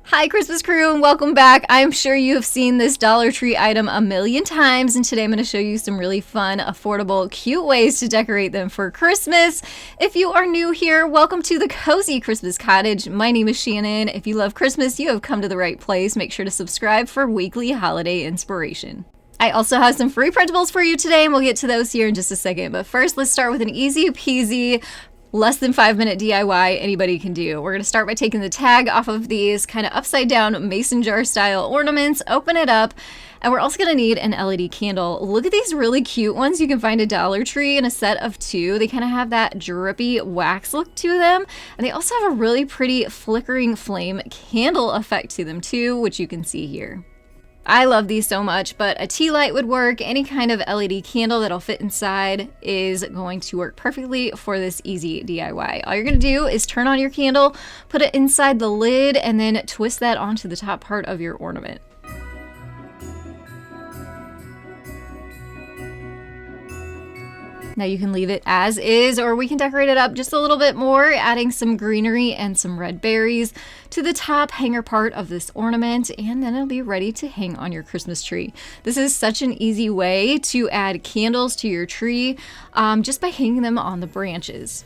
Hi Christmas crew and welcome back. I'm sure you have seen this Dollar Tree item a million times, and today I'm going to show you some really fun, affordable, cute ways to decorate them for Christmas. If you are new here, welcome to the Cozy Christmas Cottage. My name is Shannon. If you love Christmas, you have come to the right place. Make sure to subscribe for weekly holiday inspiration. I also have some free printables for you today, and we'll get to those here in just a second. But first, let's start with an easy peasy, less than 5-minute DIY anybody can do. We're going to start by taking the tag off of these kind of upside down mason jar style ornaments, open it up, and we're also going to need an LED candle. Look at these really cute ones you can find at Dollar Tree in a set of 2. They kind of have that drippy wax look to them, and they also have a really pretty flickering flame candle effect to them too, which you can see here. I love these so much, but a tea light would work. Any kind of LED candle that'll fit inside is going to work perfectly for this easy DIY. All you're gonna do is turn on your candle, put it inside the lid, and then twist that onto the top part of your ornament. Now you can leave it as is, or we can decorate it up just a little bit more, adding some greenery and some red berries to the top hanger part of this ornament, and then it'll be ready to hang on your Christmas tree. This is such an easy way to add candles to your tree just by hanging them on the branches.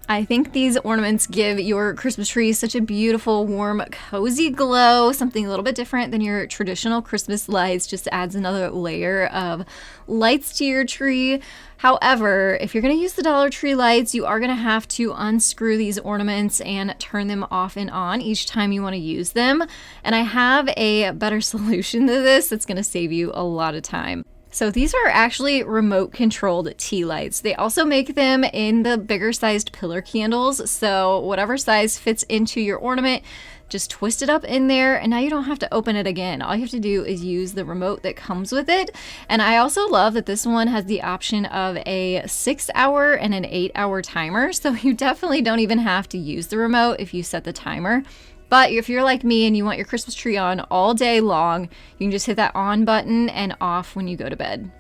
I think these ornaments give your Christmas tree such a beautiful, warm, cozy glow, something a little bit different than your traditional Christmas lights, just adds another layer of lights to your tree. However, if you're going to use the Dollar Tree lights, you are going to have to unscrew these ornaments and turn them off and on each time you want to use them. And I have a better solution to this that's going to save you a lot of time. So these are actually remote controlled tea lights. They also make them in the bigger sized pillar candles. So whatever size fits into your ornament, just twist it up in there, and now you don't have to open it again. All you have to do is use the remote that comes with it. And I also love that this one has the option of a 6-hour and an 8-hour timer. So you definitely don't even have to use the remote if you set the timer. But if you're like me and you want your Christmas tree on all day long, you can just hit that on button and off when you go to bed.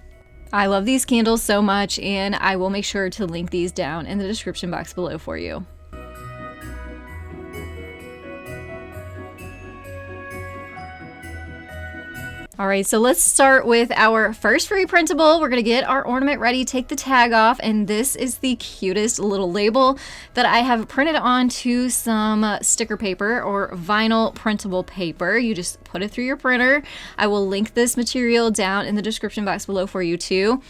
I love these candles so much, and I will make sure to link these down in the description box below for you. All right, so let's start with our first free printable. We're gonna get our ornament ready, take the tag off, and this is the cutest little label that I have printed onto some sticker paper or vinyl printable paper. You just put it through your printer. I will link this material down in the description box below for you too,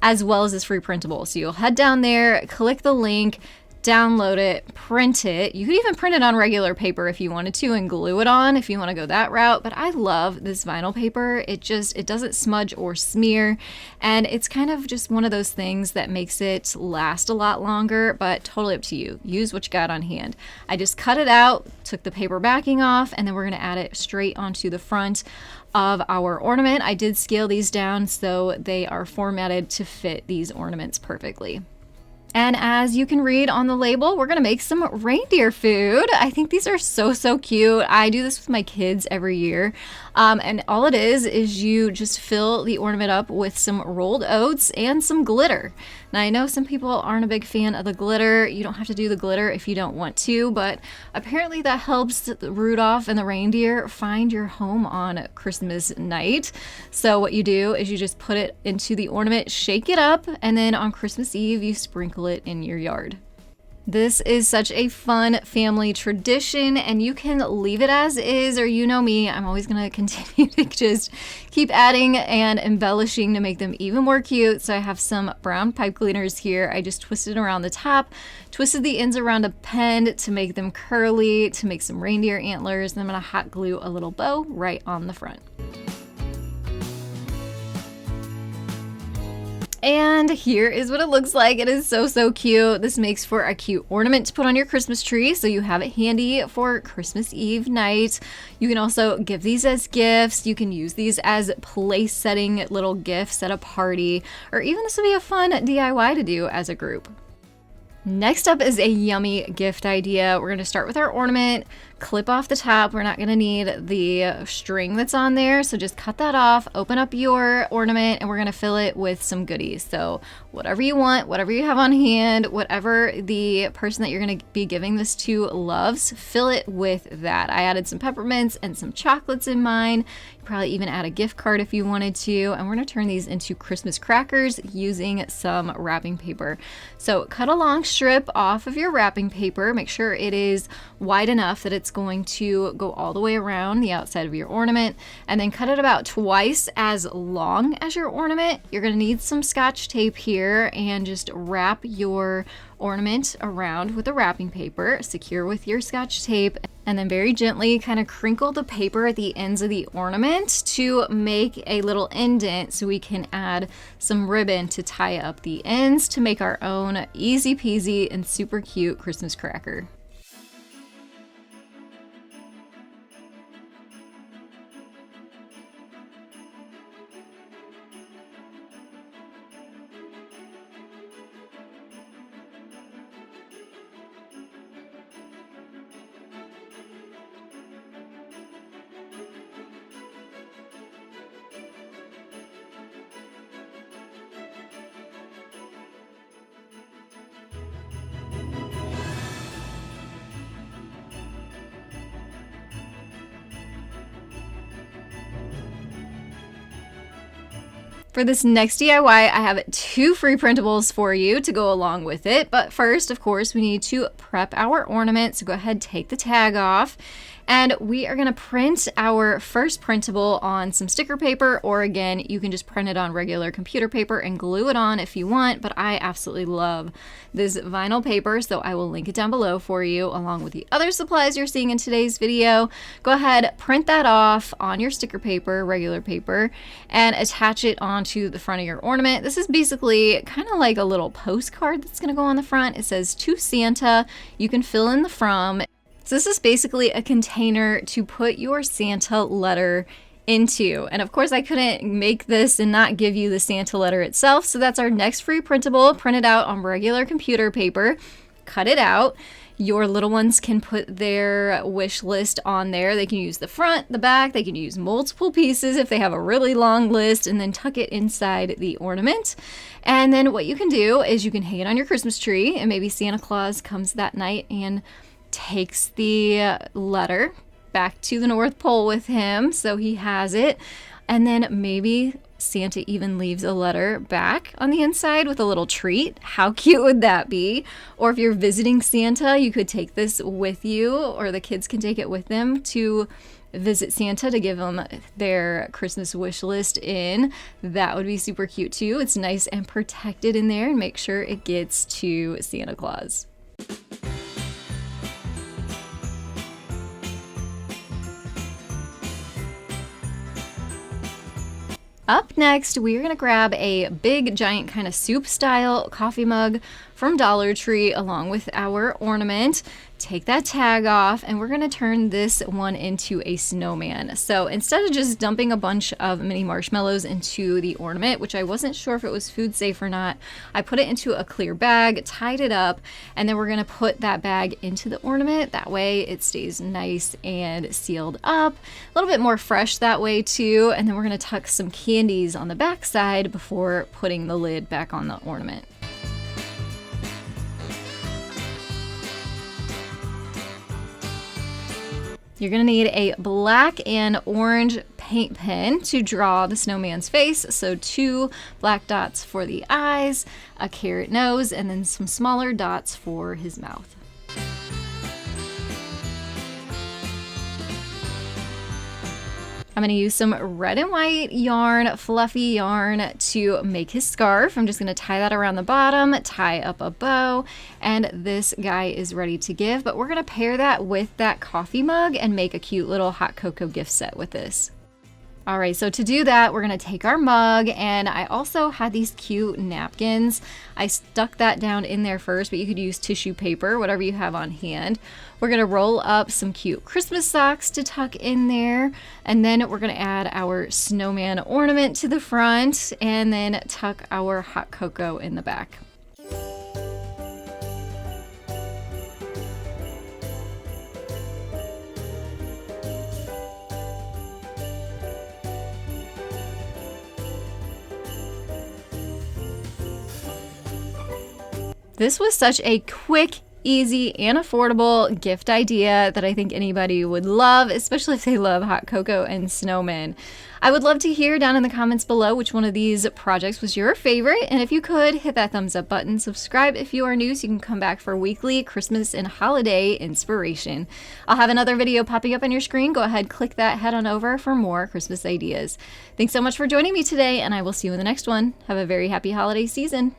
as well as this free printable. So you'll head down there, click the link, download it, print it. You could even print it on regular paper if you wanted to and glue it on if you want to go that route. But I love this vinyl paper. It doesn't smudge or smear. And it's kind of just one of those things that makes it last a lot longer, but totally up to you. Use what you got on hand. I just cut it out, took the paper backing off, and then we're going to add it straight onto the front of our ornament. I did scale these down so they are formatted to fit these ornaments perfectly. And as you can read on the label, we're gonna make some reindeer food. I think these are so cute. I do this with my kids every year. And all it is you just fill the ornament up with some rolled oats and some glitter. Now I know some people aren't a big fan of the glitter. You don't have to do the glitter if you don't want to, but apparently that helps Rudolph and the reindeer find your home on Christmas night. So what you do is you just put it into the ornament, shake it up, and then on Christmas Eve you sprinkle it in your yard. This is such a fun family tradition, and you can leave it as is, or you know me, I'm always going to continue to just keep adding and embellishing to make them even more cute. So I have some brown pipe cleaners here. I just twisted around the top, twisted the ends around a pen to make them curly, to make some reindeer antlers, and I'm going to hot glue a little bow right on the front. And here is what it looks like. It is so, so cute. This makes for a cute ornament to put on your Christmas tree, so you have it handy for Christmas Eve night. You can also give these as gifts. You can use these as place setting little gifts at a party, or even this would be a fun DIY to do as a group. Next up is a yummy gift idea. We're going to start with our ornament, clip off the top. We're not going to need the string that's on there, so just cut that off, open up your ornament, and we're going to fill it with some goodies. So whatever you want, whatever you have on hand, whatever the person that you're going to be giving this to loves, fill it with that. I added some peppermints and some chocolates in mine. You probably even add a gift card if you wanted to, and we're going to turn these into Christmas crackers using some wrapping paper. So cut a long strip off of your wrapping paper. Make sure it is wide enough that it's going to go all the way around the outside of your ornament, and then cut it about twice as long as your ornament. You're going to need some Scotch tape here, and just wrap your ornament around with the wrapping paper, secure with your Scotch tape, and then very gently kind of crinkle the paper at the ends of the ornament to make a little indent so we can add some ribbon to tie up the ends to make our own easy peasy and super cute Christmas cracker. For this next DIY, I have 2 free printables for you to go along with it. But first, of course, we need to prep our ornament. So go ahead, take the tag off. And we are going to print our first printable on some sticker paper, or again, you can just print it on regular computer paper and glue it on if you want, but I absolutely love this vinyl paper, so I will link it down below for you along with the other supplies you're seeing in today's video. Go ahead, print that off on your sticker paper, regular paper, and attach it onto the front of your ornament. This is basically kind of like a little postcard that's going to go on the front. It says "To Santa." You can fill in the from. So this is basically a container to put your Santa letter into. And of course I couldn't make this and not give you the Santa letter itself. So that's our next free printable. Print it out on regular computer paper, cut it out. Your little ones can put their wish list on there. They can use the front, the back, they can use multiple pieces if they have a really long list, and then tuck it inside the ornament. And then what you can do is you can hang it on your Christmas tree, and maybe Santa Claus comes that night and takes the letter back to the North Pole with him, so he has it. And then maybe Santa even leaves a letter back on the inside with a little treat. How cute would that be? Or if you're visiting Santa, you could take this with you, or the kids can take it with them to visit Santa to give them their Christmas wish list in. That would be super cute too. It's nice and protected in there, and make sure it gets to Santa Claus. Up next, we're going to grab a big, giant kind of soup style coffee mug from Dollar Tree along with our ornament. Take that tag off, and we're going to turn this one into a snowman. So instead of just dumping a bunch of mini marshmallows into the ornament, which I wasn't sure if it was food safe or not, I put it into a clear bag, tied it up, and then we're going to put that bag into the ornament. That way it stays nice and sealed up. A little bit more fresh that way too. And then we're going to tuck some candies on the back side before putting the lid back on the ornament. You're going to need a black and orange paint pen to draw the snowman's face. So 2 black dots for the eyes, a carrot nose, and then some smaller dots for his mouth. I'm going to use some red and white yarn, fluffy yarn, to make his scarf. I'm just going to tie that around the bottom, tie up a bow, and this guy is ready to give. But we're going to pair that with that coffee mug and make a cute little hot cocoa gift set with this. All right, so to do that, we're gonna take our mug, and I also had these cute napkins. I stuck that down in there first, but you could use tissue paper, whatever you have on hand. We're gonna roll up some cute Christmas socks to tuck in there, and then we're gonna add our snowman ornament to the front, and then tuck our hot cocoa in the back. This was such a quick, easy, and affordable gift idea that I think anybody would love, especially if they love hot cocoa and snowmen. I would love to hear down in the comments below which one of these projects was your favorite, and if you could, hit that thumbs up button, subscribe if you are new so you can come back for weekly Christmas and holiday inspiration. I'll have another video popping up on your screen. Go ahead, click that, head on over for more Christmas ideas. Thanks so much for joining me today, and I will see you in the next one. Have a very happy holiday season.